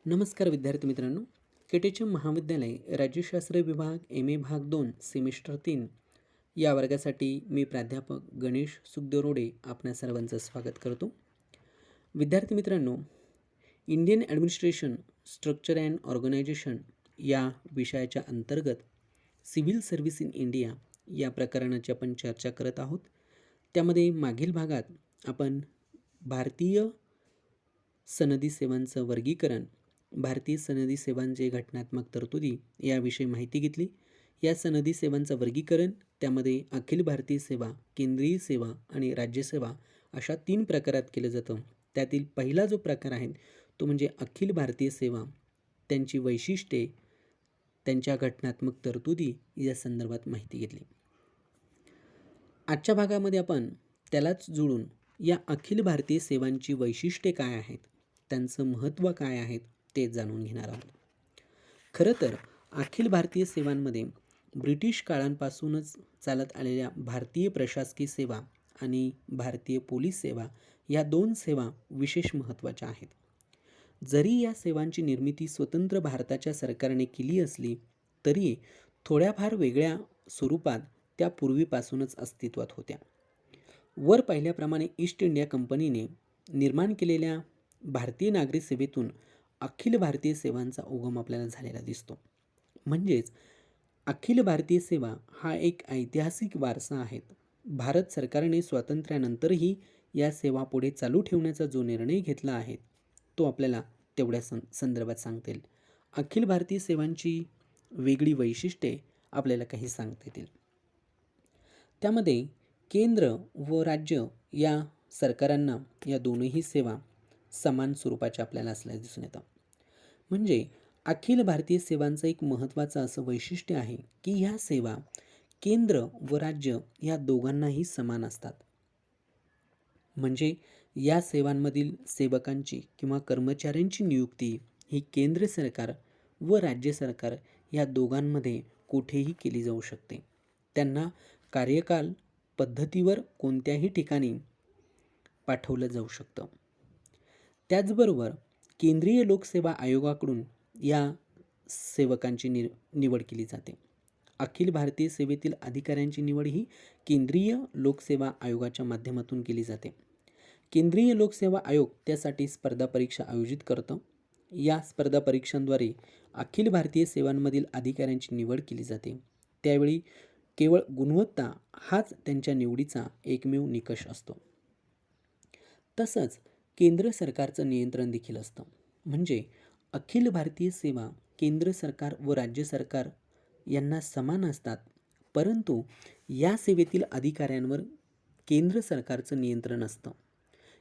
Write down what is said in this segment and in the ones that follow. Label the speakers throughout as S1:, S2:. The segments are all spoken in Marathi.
S1: नमस्कार विद्यार्थी मित्रांनो. केटीचे महाविद्यालय राज्यशास्त्र विभाग MA भाग 2 सेमिस्टर 3 या वर्गासाठी मी प्राध्यापक गणेश सुखदेव रोडे आपणा सर्वांचं स्वागत करतो. विद्यार्थी मित्रांनो, Indian administration structure and organisation या विषयाच्या अंतर्गत सिव्हिल सर्व्हिस इन इंडिया या प्रकरणाची आपण चर्चा करत आहोत. त्यामध्ये मागील भागात आपण भारतीय सनदी सेवांचं वर्गीकरण, भारतीय सनदी सेवांचे घटनात्मक तरतुदी याविषयी माहिती घेतली. या सनदी सेवांचं वर्गीकरण, त्यामध्ये अखिल भारतीय सेवा, केंद्रीय सेवा आणि राज्यसेवा अशा 3 प्रकारात केलं जातं. त्यातील पहिला जो प्रकार आहे तो म्हणजे अखिल भारतीय सेवा, त्यांची वैशिष्ट्ये, त्यांच्या घटनात्मक तरतुदी या संदर्भात माहिती घेतली. आजच्या भागामध्ये आपण त्यालाच जुळून या अखिल भारतीय सेवांची वैशिष्ट्ये काय आहेत, त्यांचं महत्त्व काय आहे ते जाणून घेणार आहोत. खरं तर अखिल भारतीय सेवांमध्ये ब्रिटिश काळांपासूनच चालत आलेल्या भारतीय प्रशासकीय सेवा आणि भारतीय पोलीस सेवा या 2 सेवा विशेष महत्त्वाच्या आहेत. जरी या सेवांची निर्मिती स्वतंत्र भारताच्या सरकारने केली असली तरी थोड्याफार वेगळ्या स्वरूपात त्या पूर्वीपासूनच अस्तित्वात होत्या. वर पाहिल्याप्रमाणे ईस्ट इंडिया कंपनीने निर्माण केलेल्या भारतीय नागरी सेवेतून अखिल भारतीय सेवांचा उगम आपल्याला झालेला दिसतो. म्हणजेच अखिल भारतीय सेवा हा एक ऐतिहासिक वारसा आहे. भारत सरकारने स्वातंत्र्यानंतरही या सेवा पुढे चालू ठेवण्याचा जो निर्णय घेतला आहे तो आपल्याला तेवढ्या संदर्भात सांगता येईल. अखिल भारतीय सेवांची वेगळी वैशिष्ट्ये आपल्याला काही सांगता येतील. त्यामध्ये केंद्र व राज्य या सरकारांना या दोनही सेवा समान स्वरूपाच्या आपल्याला असल्यास दिसून येतं. म्हणजे अखिल भारतीय सेवांचं एक महत्त्वाचं असं वैशिष्ट्य आहे की ह्या सेवा केंद्र व राज्य या दोघांनाही समान असतात. म्हणजे या सेवांमधील सेवकांची किंवा कर्मचाऱ्यांची नियुक्ती ही केंद्र सरकार व राज्य सरकार या दोघांमध्ये कुठेही केली जाऊ शकते. त्यांना कार्यकाल पद्धतीवर कोणत्याही ठिकाणी पाठवलं जाऊ शकतं. त्याचबरोबर केंद्रीय लोकसेवा आयोगाकडून या सेवकांची निवड केली जाते. अखिल भारतीय सेवेतील अधिकाऱ्यांची निवड ही केंद्रीय लोकसेवा आयोगाच्या माध्यमातून केली जाते. केंद्रीय लोकसेवा आयोग त्यासाठी स्पर्धा परीक्षा आयोजित करतं. या स्पर्धा परीक्षांद्वारे अखिल भारतीय सेवांमधील अधिकाऱ्यांची निवड केली जाते. त्यावेळी केवळ गुणवत्ता हाच त्यांच्या निवडीचा एकमेव निकष असतो. तसंच केंद्र सरकारचं नियंत्रण देखील असतं. म्हणजे अखिल भारतीय सेवा केंद्र सरकार व राज्य सरकार यांना समान असतात, परंतु या सेवेतील अधिकाऱ्यांवर केंद्र सरकारचं नियंत्रण असतं.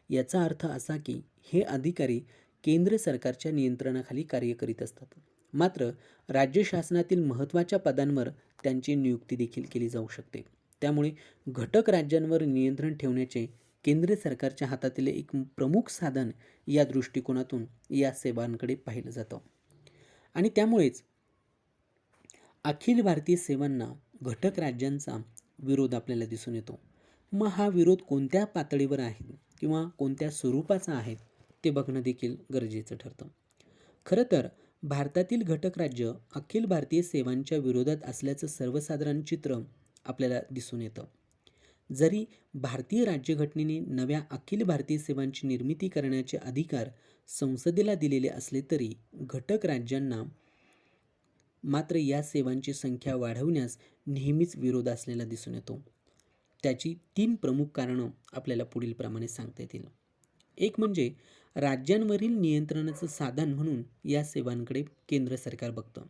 S1: याचा अर्थ असा की हे अधिकारी केंद्र सरकारच्या नियंत्रणाखाली कार्य करीत असतात. मात्र राज्य शासनातील महत्त्वाच्या पदांवर त्यांची नियुक्ती देखील केली जाऊ शकते. त्यामुळे घटक राज्यांवर नियंत्रण ठेवण्याचे केंद्र सरकारच्या हातातील एक प्रमुख साधन या दृष्टिकोनातून या सेवांकडे पाहिलं जातं. आणि त्यामुळेच अखिल भारतीय सेवांना घटक राज्यांचा विरोध आपल्याला दिसून येतो. मग हा विरोध कोणत्या पातळीवर आहे किंवा कोणत्या स्वरूपाचा आहे ते बघणं देखील गरजेचं ठरतं. खरं तर भारतातील घटक राज्य अखिल भारतीय सेवांच्या विरोधात असल्याचं सर्वसाधारण चित्र आपल्याला दिसून येतं. जरी भारतीय राज्यघटनेने नव्या अखिल भारतीय सेवांची निर्मिती करण्याचे अधिकार संसदेला दिलेले असले तरी घटक राज्यांना मात्र या सेवांची संख्या वाढवण्यास नेहमीच विरोध असलेला दिसून येतो. त्याची 3 प्रमुख कारणं आपल्याला पुढील प्रमाणे सांगता येतील. एक म्हणजे राज्यांवरील नियंत्रणाचं साधन म्हणून या सेवांकडे केंद्र सरकार बघतं.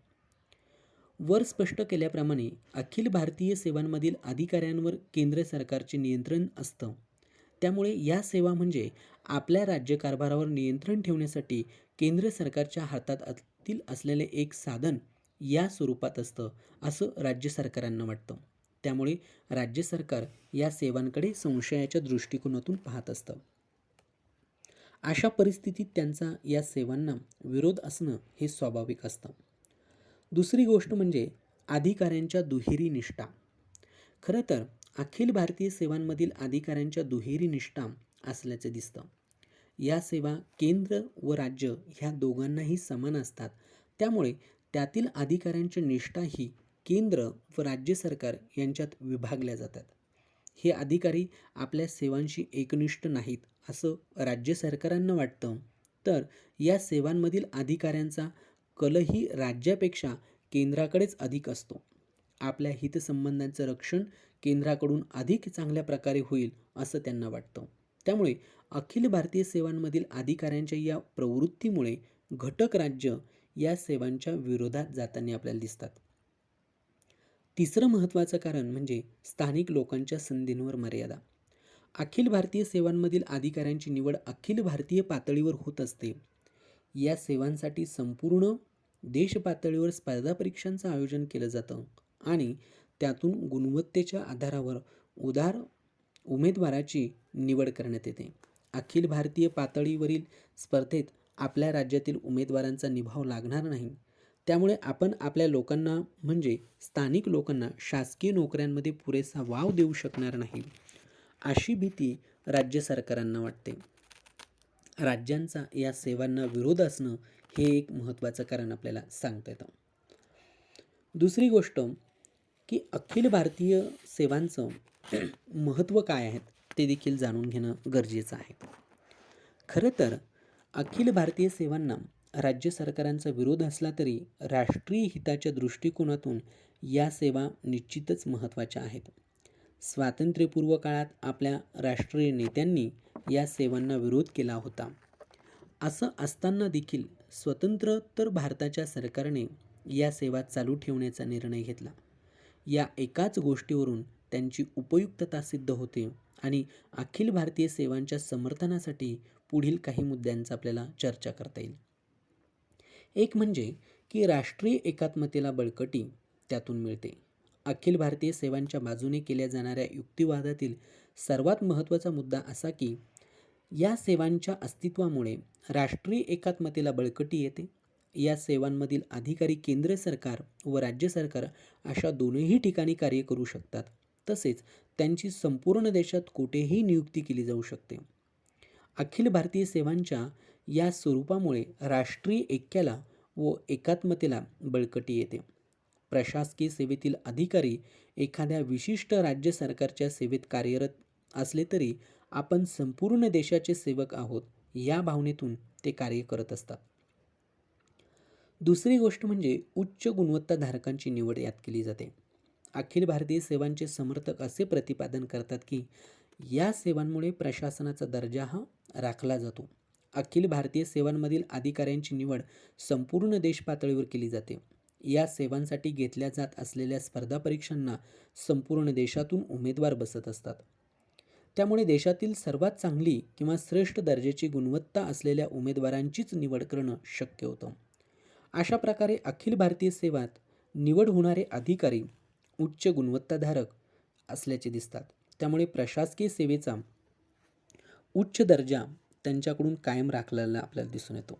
S1: वर स्पष्ट केल्याप्रमाणे अखिल भारतीय सेवांमधील अधिकाऱ्यांवर केंद्र सरकारचे नियंत्रण असतं. त्यामुळे या सेवा म्हणजे आपल्या राज्यकारभारावर नियंत्रण ठेवण्यासाठी केंद्र सरकारच्या हातातील असलेले एक साधन या स्वरूपात असतं असं राज्य सरकारांना वाटतं. त्यामुळे राज्य सरकार या सेवांकडे संशयाच्या दृष्टिकोनातून पाहत असतं. अशा परिस्थितीत त्यांचा या सेवांना विरोध असणं हे स्वाभाविक असतं. दुसरी गोष्ट म्हणजे अधिकाऱ्यांच्या दुहेरी निष्ठा. खरं तर अखिल भारतीय सेवांमधील अधिकाऱ्यांच्या दुहेरी निष्ठा असल्याचे दिसतं. या सेवा केंद्र व राज्य ह्या दोघांनाही समान असतात. त्यामुळे त्यातील अधिकाऱ्यांची निष्ठा ही केंद्र व राज्य सरकार यांच्यात विभागल्या जातात. हे अधिकारी आपल्या सेवांशी एकनिष्ठ नाहीत असं राज्य सरकारांना वाटतं, तर या सेवांमधील अधिकाऱ्यांचा कलही राज्यापेक्षा केंद्राकडेच अधिक असतो. आपल्या हितसंबंधांचं रक्षण केंद्राकडून अधिक चांगल्या प्रकारे होईल असं त्यांना वाटतं. त्यामुळे अखिल भारतीय सेवांमधील अधिकाऱ्यांच्या या प्रवृत्तीमुळे घटक राज्य या सेवांच्या विरोधात जाताना आपल्याला दिसतात. तिसरं महत्त्वाचं कारण म्हणजे स्थानिक लोकांच्या संधींवर मर्यादा. अखिल भारतीय सेवांमधील अधिकाऱ्यांची निवड अखिल भारतीय पातळीवर होत असते. या सेवांसाठी संपूर्ण देश पातळीवर स्पर्धा परीक्षांचं आयोजन केलं जातं आणि त्यातून गुणवत्तेच्या आधारावर उमेदवाराची निवड करण्यात येते. अखिल भारतीय पातळीवरील स्पर्धेत आपल्या राज्यातील उमेदवारांचा निभाव लागणार नाही. त्यामुळे आपण आपल्या लोकांना म्हणजे स्थानिक लोकांना शासकीय नोकऱ्यांमध्ये पुरेसा वाव देऊ शकणार नाही, अशी भीती राज्य सरकारांना वाटते. राज्यांचा या सेवांना विरोध असणं हे एक महत्त्वाचं कारण आपल्याला सांगता येतं. दुसरी गोष्ट की अखिल भारतीय सेवांचं महत्त्व काय आहे ते देखील जाणून घेणं गरजेचं आहे. खरं तर अखिल भारतीय सेवांना राज्य सरकारांचा विरोध असला तरी राष्ट्रीय हिताच्या दृष्टिकोनातून या सेवा निश्चितच महत्त्वाच्या आहेत. स्वातंत्र्यपूर्व काळात आपल्या राष्ट्रीय नेत्यांनी या सेवांना विरोध केला होता. असं असताना देखील स्वतंत्रोत्तर भारताच्या सरकारने या सेवा चालू ठेवण्याचा निर्णय घेतला. या एकाच गोष्टीवरून त्यांची उपयुक्तता सिद्ध होते आणि अखिल भारतीय सेवांच्या समर्थनासाठी पुढील काही मुद्द्यांचा आपल्याला चर्चा करता येईल. एक म्हणजे की राष्ट्रीय एकात्मतेला बळकटी त्यातून मिळते. अखिल भारतीय सेवांच्या बाजूने केल्या जाणाऱ्या युक्तिवादातील सर्वात महत्त्वाचा मुद्दा असा की या सेवांच्या अस्तित्वामुळे राष्ट्रीय एकात्मतेला बळकटी येते. या सेवांमधील अधिकारी केंद्र सरकार व राज्य सरकार अशा दोनही ठिकाणी कार्य करू शकतात. तसेच त्यांची संपूर्ण देशात कुठेही नियुक्ती केली जाऊ शकते. अखिल भारतीय सेवांच्या या स्वरूपामुळे राष्ट्रीय ऐक्याला व एकात्मतेला बळकटी येते. प्रशासकीय सेवेतील अधिकारी एखाद्या विशिष्ट राज्य सरकारच्या सेवेत कार्यरत असले तरी आपण संपूर्ण देशाचे सेवक आहोत या भावनेतून ते कार्य करत असतात. दुसरी गोष्ट म्हणजे उच्च गुणवत्ताधारकांची निवड यात केली जाते. अखिल भारतीय सेवांचे समर्थक असे प्रतिपादन करतात की या सेवांमुळे प्रशासनाचा दर्जा हा राखला जातो. अखिल भारतीय सेवांमधील अधिकाऱ्यांची निवड संपूर्ण देश पातळीवर केली जाते. या सेवांसाठी घेतल्या जात असलेल्या स्पर्धा परीक्षांना संपूर्ण देशातून उमेदवार बसत असतात. त्यामुळे देशातील सर्वात चांगली किंवा श्रेष्ठ दर्जाची गुणवत्ता असलेल्या उमेदवारांचीच निवड करणं शक्य होतं. अशा प्रकारे अखिल भारतीय सेवात निवड होणारे अधिकारी उच्च गुणवत्ताधारक असल्याचे दिसतात. त्यामुळे प्रशासकीय सेवेचा उच्च दर्जा त्यांच्याकडून कायम राखलेला आपल्याला दिसून येतो.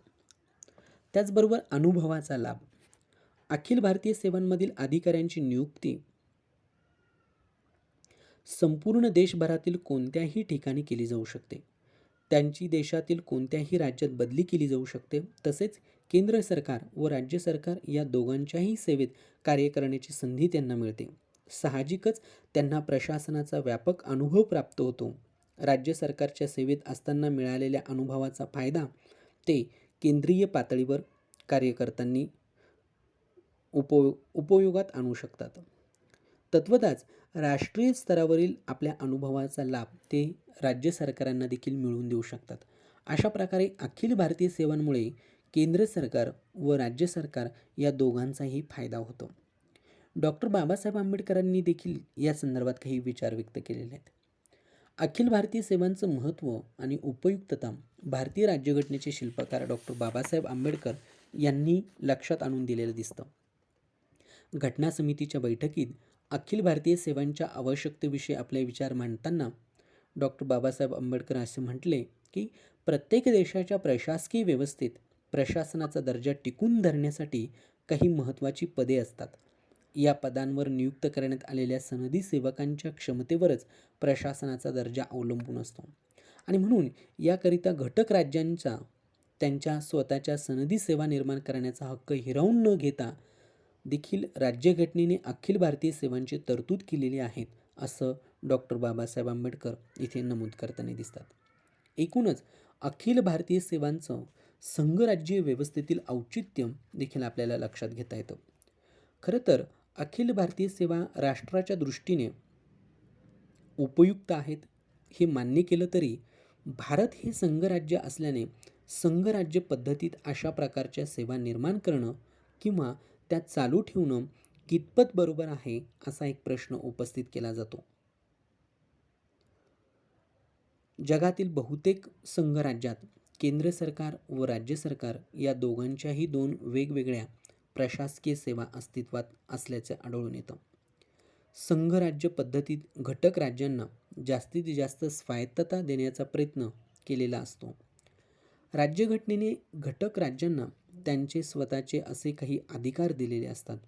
S1: त्याचबरोबर अनुभवाचा लाभ. अखिल भारतीय सेवांमधील अधिकाऱ्यांची नियुक्ती संपूर्ण देशभरातील कोणत्याही ठिकाणी केली जाऊ शकते. त्यांची देशातील कोणत्याही राज्यात बदली केली जाऊ शकते. तसेच केंद्र सरकार व राज्य सरकार या दोघांच्याही सेवेत कार्य करण्याची संधी त्यांना मिळते. साहजिकच त्यांना प्रशासनाचा व्यापक अनुभव प्राप्त होतो. राज्य सरकारच्या सेवेत असताना मिळालेल्या अनुभवाचा फायदा ते केंद्रीय पातळीवर कार्य करताना उपयोगात आणू शकतात. तत्वतःच राष्ट्रीय स्तरावरील आपल्या अनुभवाचा लाभ ते राज्य सरकारांना देखील मिळवून देऊ शकतात. अशा प्रकारे अखिल भारतीय सेवांमुळे केंद्र सरकार व राज्य सरकार या दोघांचाही फायदा होतो. डॉक्टर बाबासाहेब आंबेडकरांनी देखील या संदर्भात काही विचार व्यक्त केलेले आहेत. अखिल भारतीय सेवांचं महत्त्व आणि उपयुक्तता भारतीय राज्यघटनेचे शिल्पकार डॉक्टर बाबासाहेब आंबेडकर यांनी लक्षात आणून दिलेलं दिसतं. घटना समितीच्या बैठकीत अखिल भारतीय सेवांच्या आवश्यकतेविषयी आपले विचार मांडताना डॉक्टर बाबासाहेब आंबेडकर असे म्हटले की प्रत्येक देशाच्या प्रशासकीय व्यवस्थेत प्रशासनाचा दर्जा टिकून धरण्यासाठी काही महत्त्वाची पदे असतात. या पदांवर नियुक्त करण्यात आलेल्या सनदी सेवकांच्या क्षमतेवरच प्रशासनाचा दर्जा अवलंबून असतो. आणि म्हणून याकरिता घटक राज्यांचा त्यांच्या स्वतःच्या सनदी सेवा निर्माण करण्याचा हक्क हिरावून न घेता देखील राज्यघटनेने अखिल भारतीय सेवांची तरतूद केलेली आहे, असं डॉक्टर बाबासाहेब आंबेडकर इथे नमूद करताना दिसतात. एकूणच अखिल भारतीय सेवांचं संघराज्य व्यवस्थेतील औचित्य देखील आपल्याला लक्षात घेता येतं. खरं तर अखिल भारतीय सेवा राष्ट्राच्या दृष्टीने उपयुक्त आहेत हे मान्य केलं तरी भारत हे संघराज्य असल्याने संघराज्य पद्धतीत अशा प्रकारच्या सेवा निर्माण करणं किंवा त्या चालू ठेवणं कितपत बरोबर आहे असा एक प्रश्न उपस्थित केला जातो. जगातील बहुतेक संघराज्यात केंद्र सरकार व राज्य सरकार या दोघांच्याही दोन वेगवेगळ्या प्रशासकीय सेवा अस्तित्वात असल्याचे आढळून येतं. संघराज्य पद्धतीत घटक राज्यांना जास्तीत जास्त स्वायत्तता देण्याचा प्रयत्न केलेला असतो. राज्यघटनेने घटक राज्यांना त्यांचे स्वतःचे असे काही अधिकार दिलेले असतात.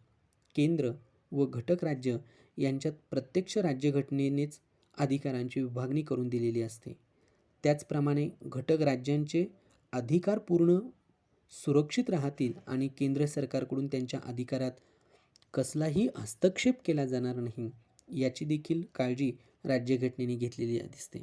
S1: केंद्र व घटक राज्य यांच्यात प्रत्यक्ष राज्यघटनेनेच अधिकारांची विभागणी करून दिलेली असते. त्याचप्रमाणे घटक राज्यांचे अधिकार पूर्ण सुरक्षित राहतील आणि केंद्र सरकारकडून त्यांच्या अधिकारात कसलाही हस्तक्षेप केला जाणार नाही याची देखील काळजी राज्यघटनेने घेतलेली दिसते.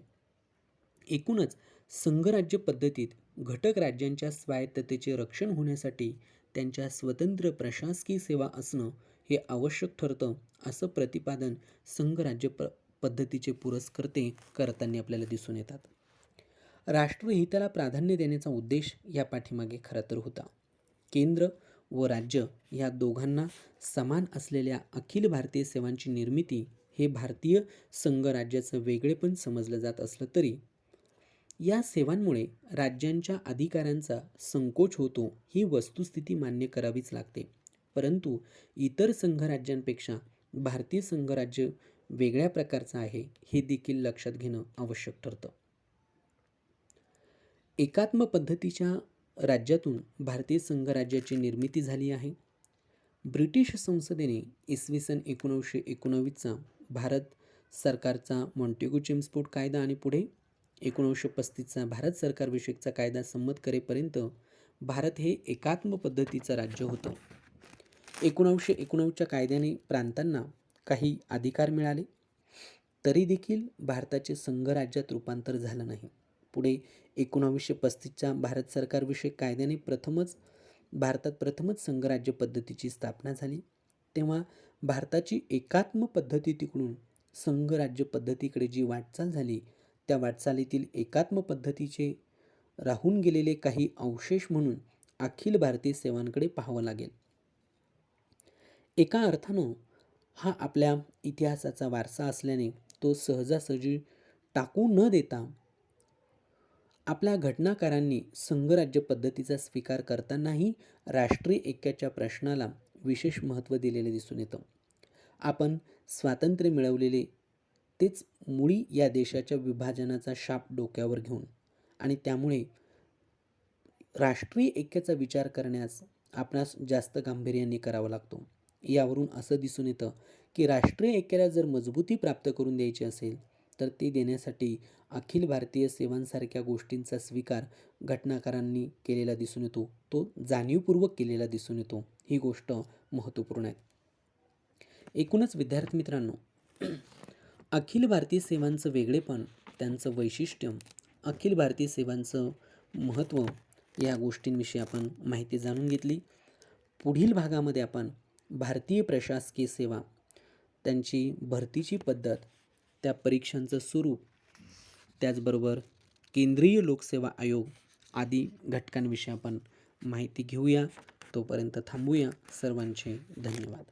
S1: एकूणच संघराज्य पद्धतीत घटक राज्यांच्या स्वायत्ततेचे रक्षण होण्यासाठी त्यांच्या स्वतंत्र प्रशासकीय सेवा असणं हे आवश्यक ठरतं, असं प्रतिपादन संघराज्य पद्धतीचे पुरस्कर्ते करताना आपल्याला दिसून येतात. राष्ट्रहिताला प्राधान्य देण्याचा उद्देश या पाठीमागे खरं तर होता. केंद्र व राज्य या दोघांना समान असलेल्या अखिल भारतीय सेवांची निर्मिती हे भारतीय संघराज्याचं वेगळेपण समजलं जात असलं तरी या सेवांमुळे राज्यांच्या अधिकारांचा संकोच होतो ही वस्तुस्थिती मान्य करावीच लागते. परंतु इतर संघराज्यांपेक्षा भारतीय संघराज्य वेगळ्या प्रकारचं आहे हे देखील लक्षात घेणं आवश्यक ठरतं. एकात्म पद्धतीच्या राज्यातून भारतीय संघराज्याची निर्मिती झाली आहे. ब्रिटिश संसदेने इसवी सन 1919चा भारत सरकारचा मॉन्टेग्यू चिमस्फोट कायदा आणि पुढे 1935चा भारत सरकारविषयकचा कायदा संमत करेपर्यंत भारत हे एकात्म पद्धतीचं राज्य होतं. 1919च्या कायद्याने प्रांतांना काही अधिकार मिळाले तरी देखील भारताचे संघराज्यात रूपांतर झालं नाही. पुढे 1935च्या भारत सरकारविषयक कायद्याने भारतात प्रथमच संघराज्य पद्धतीची स्थापना झाली. तेव्हा भारताची एकात्म पद्धती तिकडून संघराज्य पद्धतीकडे जी वाटचाल झाली त्या वाटचालीतील एकात्म पद्धतीचे राहून गेलेले काही अवशेष म्हणून अखिल भारतीय सेवांकडे पाहावं लागेल. एका अर्थानं हा आपल्या इतिहासाचा वारसा असल्याने तो सहजासहजी टाकू न देता आपल्या घटनाकारांनी संघराज्य पद्धतीचा स्वीकार करतानाही राष्ट्रीय ऐक्याच्या प्रश्नाला विशेष महत्त्व दिलेले दिसून येतं. आपण स्वातंत्र्य मिळवलेले तेच मुळी या देशाच्या विभाजनाचा शाप डोक्यावर घेऊन आणि त्यामुळे राष्ट्रीय ऐक्याचा विचार करण्यास आपणास जास्त गांभीर्याने करावा लागतो. यावरून असं दिसून येतं की राष्ट्रीय ऐक्याला जर मजबूती प्राप्त करून द्यायची असेल तर ते देण्यासाठी अखिल भारतीय सेवांसारख्या गोष्टींचा स्वीकार घटनाकारांनी केलेला दिसून येतो. तो जाणीवपूर्वक केलेला दिसून येतो. ही गोष्ट महत्त्वपूर्ण आहे. एकूणच विद्यार्थी मित्रांनो, अखिल भारतीय सेवांचं वेगळेपण, त्यांचं वैशिष्ट्य, अखिल भारतीय सेवांचं महत्त्व या गोष्टींविषयी आपण माहिती जाणून घेतली. पुढील भागामध्ये आपण भारतीय प्रशासकीय सेवा, त्यांची भरतीची पद्धत, त्या परीक्षांचं स्वरूप, त्याचबरोबर केंद्रीय लोकसेवा आयोग आदी घटकांविषयी आपण माहिती घेऊया. तोपर्यंत थांबूया. सर्वांचे धन्यवाद.